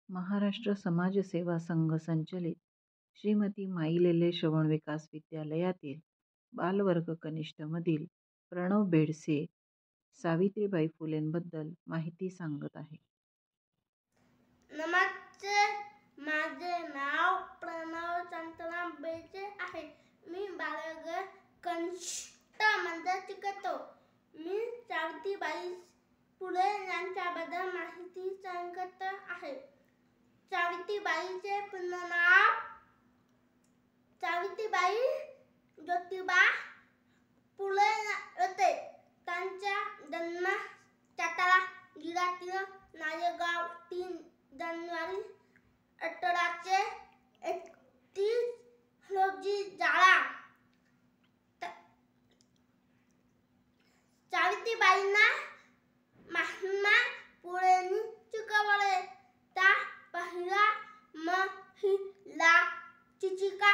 महाराष्ट्र समाजसेवा संघ संचलित श्रीमती माईलेले श्रवण विकास विद्यालयातील बालवर्ग कनिष्ठमधील प्रणव बेडसे सावित्रीबाई फुलेंबद्दल माहिती सांगत आहे. नमस्ते, माझे नाव प्रणव शांताराम बेडसे आहे. मी बालवर्ग कनिष्ठमध्ये शिकतो. मी सावित्रीबाई फुले यांच्याबद्दल माहिती सांगत आहे. सावित्रीबाईंचे पूर्ण नाव सावित्रीबाई ज्योतिबा फुले होते. त्यांचा जन्म सातारा जिल्ह्यातील नायगाव 3 जानेवारी 1831 रोजी झाला. सावित्रीबाईंना महात्मा फुलेंनी शिकवले. त्या पहिल्या महिला शिक्षिका